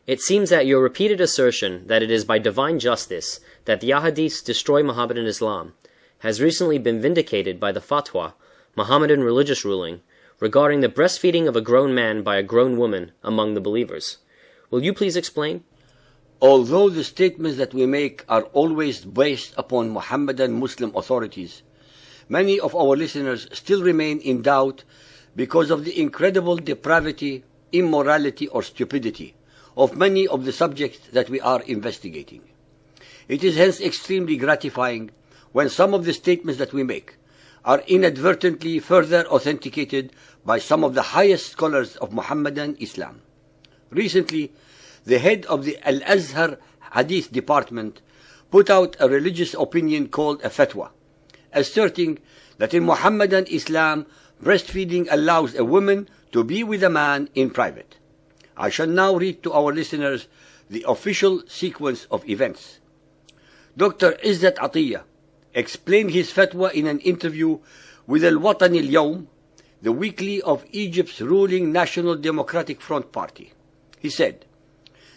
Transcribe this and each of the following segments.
It seems that your repeated assertion that it is by divine justice that the Ahadiths destroy Mohammedan Islam has recently been vindicated by the fatwa, Mohammedan religious ruling, regarding the breastfeeding of a grown man by a grown woman among the believers. Will you please explain? Although the statements that we make are always based upon Mohammedan Muslim authorities, many of our listeners still remain in doubt because of the incredible depravity, immorality, or stupidity of many of the subjects that we are investigating. It is hence extremely gratifying when some of the statements that we make are inadvertently further authenticated by some of the highest scholars of Mohammedan Islam. Recently, the head of the Al-Azhar Hadith Department put out a religious opinion called a fatwa, asserting that in Mohammedan Islam, breastfeeding allows a woman to be with a man in private. I shall now read to our listeners the official sequence of events. Dr. Izzat Atiyah explained his fatwa in an interview with Al-Watan Al-Yawm, the weekly of Egypt's ruling National Democratic Front Party. He said,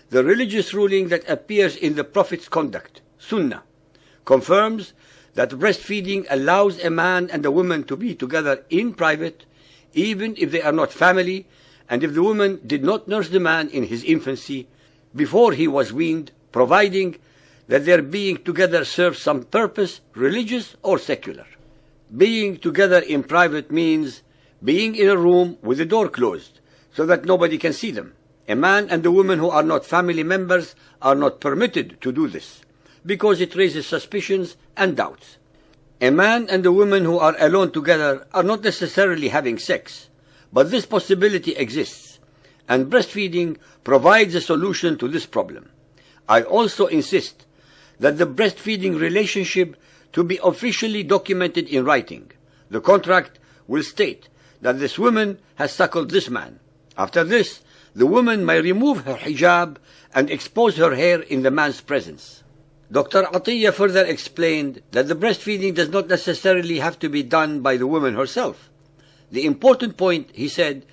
"The religious ruling that appears in the Prophet's conduct, Sunnah, confirms that breastfeeding allows a man and a woman to be together in private, even if they are not family, and if the woman did not nurse the man in his infancy before he was weaned, providing that their being together serves some purpose, religious or secular." Being together in private means being in a room with the door closed, so that nobody can see them. A man and a woman who are not family members are not permitted to do this, because it raises suspicions and doubts. A man and a woman who are alone together are not necessarily having sex, but this possibility exists, and breastfeeding provides a solution to this problem. I also insist that the breastfeeding relationship to be officially documented in writing. The contract will state that this woman has suckled this man. After this, the woman may remove her hijab and expose her hair in the man's presence. Dr. Atiyah further explained that the breastfeeding does not necessarily have to be done by the woman herself. The important point, he said,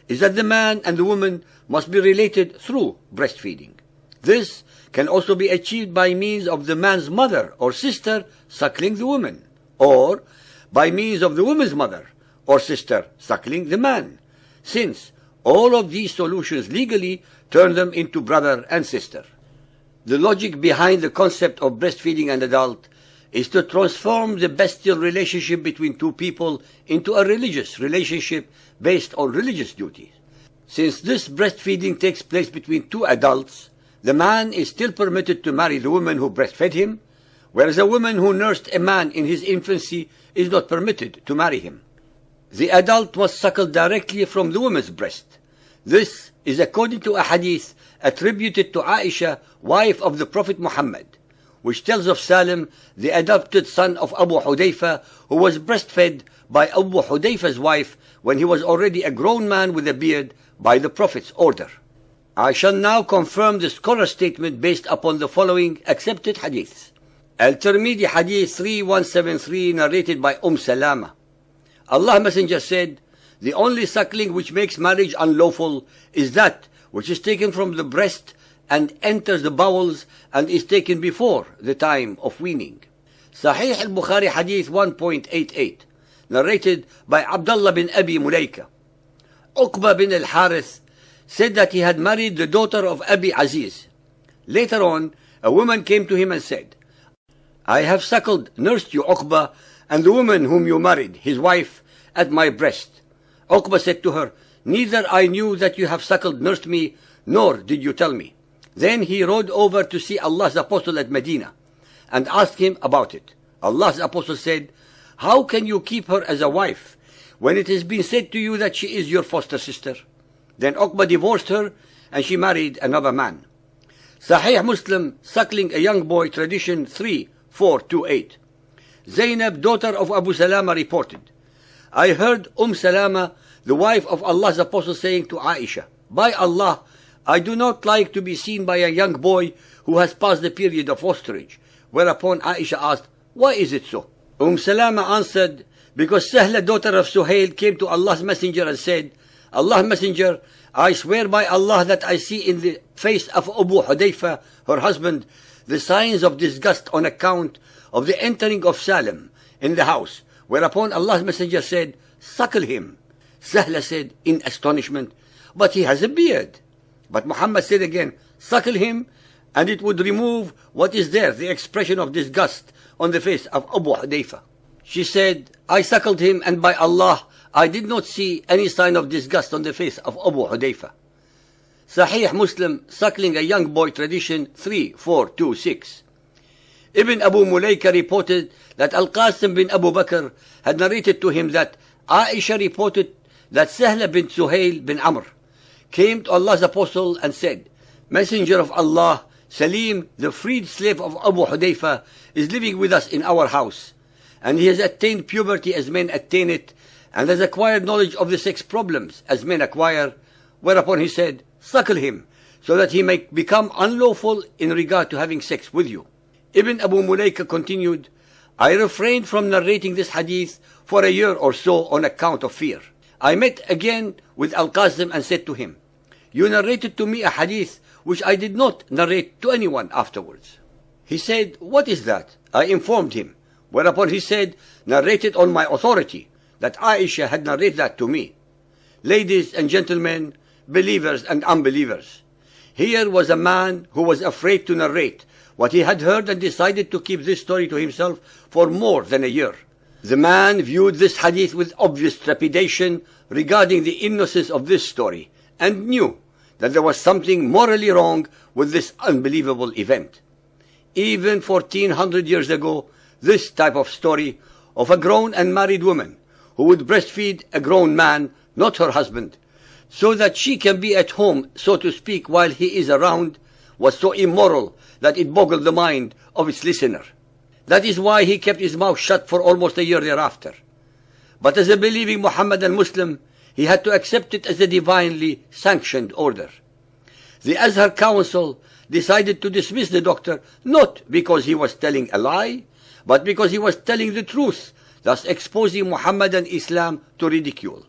is that the man and the woman must be related through breastfeeding. This can also be achieved by means of the man's mother or sister suckling the woman, or by means of the woman's mother or sister suckling the man, since all of these solutions legally turn them into brother and sister. The logic behind the concept of breastfeeding an adult is to transform the bestial relationship between two people into a religious relationship based on religious duties. Since this breastfeeding takes place between two adults, the man is still permitted to marry the woman who breastfed him, whereas a woman who nursed a man in his infancy is not permitted to marry him. The adult was suckled directly from the woman's breast. This is according to a hadith attributed to Aisha, wife of the Prophet Muhammad, which tells of Salim, the adopted son of Abu Hudayfa, who was breastfed by Abu Hudayfa's wife when he was already a grown man with a beard by the Prophet's order. I shall now confirm the scholar's statement based upon the following accepted hadiths. Al-Tirmidhi Hadith 3173, narrated by Salama. Allah's Messenger said, "The only suckling which makes marriage unlawful is that which is taken from the breast and enters the bowels and is taken before the time of weaning." Sahih al-Bukhari Hadith 1.88, narrated by Abdullah bin Abi Mulaika. Uqba bin al-Harith said that he had married the daughter of Abi Aziz. Later on, a woman came to him and said, "I have suckled, nursed you, Uqba, and the woman whom you married, his wife, at my breast." Uqba said to her, "Neither I knew that you have suckled, nursed me, nor did you tell me." Then he rode over to see Allah's Apostle at Medina and asked him about it. Allah's Apostle said, "How can you keep her as a wife when it has been said to you that she is your foster sister?" Then Uqba divorced her and she married another man. Sahih Muslim, suckling a young boy, tradition 3428. Zainab, daughter of Abu Salama, reported, "I heard Salama, the wife of Allah's Apostle, saying to Aisha, 'By Allah, I do not like to be seen by a young boy who has passed the period of fosterage.' Whereupon Aisha asked, 'Why is it so?' Salama answered, 'Because Sahla, daughter of Suhail, came to Allah's Messenger and said, Allah's Messenger, I swear by Allah that I see in the face of Abu Hudayfa, her husband, the signs of disgust on account of the entering of Salim in the house. Whereupon Allah's Messenger said, suckle him. Sahla said in astonishment, but he has a beard. But Muhammad said again, suckle him, and it would remove what is there, the expression of disgust on the face of Abu Hudayfa. She said, I suckled him, and by Allah, I did not see any sign of disgust on the face of Abu Hudayfa. Sahih Muslim, suckling a young boy, tradition 3426. Ibn Abu Mulaika reported that Al-Qasim bin Abu Bakr had narrated to him that Aisha reported that Sahla bin Suhail bin Amr came to Allah's apostle and said, Messenger of Allah, Salim, the freed slave of Abu Hudayfa, is living with us in our house, and he has attained puberty as men attain it, and has acquired knowledge of the sex problems as men acquire. Whereupon he said, suckle him, so that he may become unlawful in regard to having sex with you. Ibn Abu Mulaika continued, I refrained from narrating this hadith for a year or so on account of fear. I met again with Al-Qasim and said to him, you narrated to me a hadith which I did not narrate to anyone afterwards. He said, what is that? I informed him. Whereupon he said, narrated on my authority, that Aisha had narrated that to me. Ladies and gentlemen, believers and unbelievers, here was a man who was afraid to narrate what he had heard and decided to keep this story to himself for more than a year. The man viewed this hadith with obvious trepidation regarding the innocence of this story, and knew that there was something morally wrong with this unbelievable event. Even 1400 years ago, this type of story of a grown and married woman who would breastfeed a grown man, not her husband, so that she can be at home, so to speak, while he is around, was so immoral that it boggled the mind of its listener. That is why he kept his mouth shut for almost a year thereafter. But as a believing Muhammadan Muslim, he had to accept it as a divinely sanctioned order. The Azhar Council decided to dismiss the doctor not because he was telling a lie, but because he was telling the truth, thus exposing Muhammadan Islam to ridicule.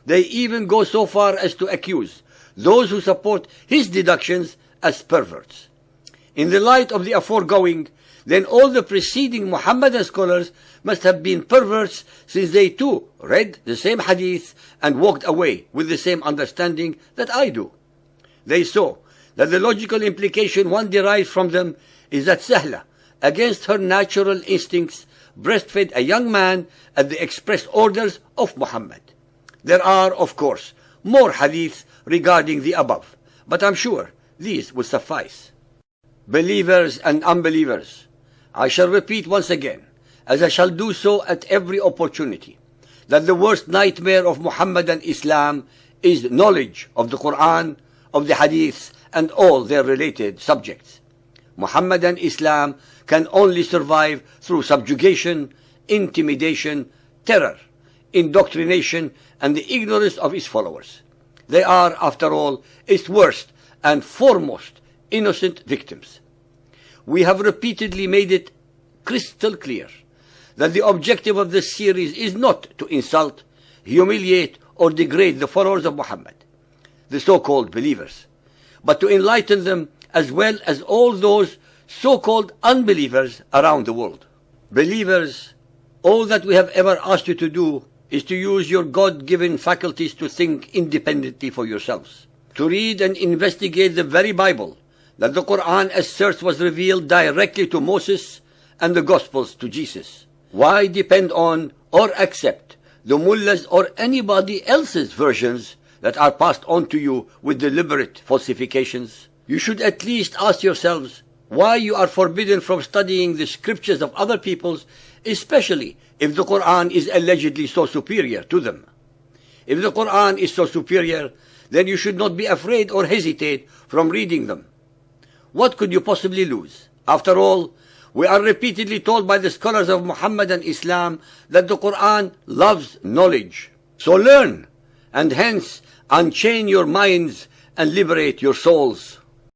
They even go so far as to accuse those who support his deductions as perverts. In the light of the aforegoing, then all the preceding Muhammadan scholars must have been perverts, since they too read the same hadith and walked away with the same understanding that I do. They saw that the logical implication one derives from them is that Sahla, against her natural instincts, breastfed a young man at the express orders of Muhammad. There are, of course, more hadiths regarding the above, but I'm sure these will suffice. Believers and unbelievers, I shall repeat once again, as I shall do so at every opportunity, that the worst nightmare of Muhammadan Islam is knowledge of the Quran, of the Hadiths, and all their related subjects. Muhammadan Islam can only survive through subjugation, intimidation, terror, indoctrination, and the ignorance of its followers. They are, after all, its worst and foremost innocent victims. We have repeatedly made it crystal clear that the objective of this series is not to insult, humiliate, or degrade the followers of Muhammad, the so-called believers, but to enlighten them as well as all those so-called unbelievers around the world. Believers, all that we have ever asked you to do is to use your God-given faculties to think independently for yourselves, to read and investigate the very Bible that the Quran asserts was revealed directly to Moses and the Gospels to Jesus. Why depend on or accept the mullahs or anybody else's versions that are passed on to you with deliberate falsifications? You should at least ask yourselves why you are forbidden from studying the scriptures of other peoples, especially if the Quran is allegedly so superior to them. If the Quran is so superior, then you should not be afraid or hesitate from reading them. What could you possibly lose? After all, we are repeatedly told by the scholars of Muhammadan Islam that the Quran loves knowledge. So learn, and hence unchain your minds and liberate your souls.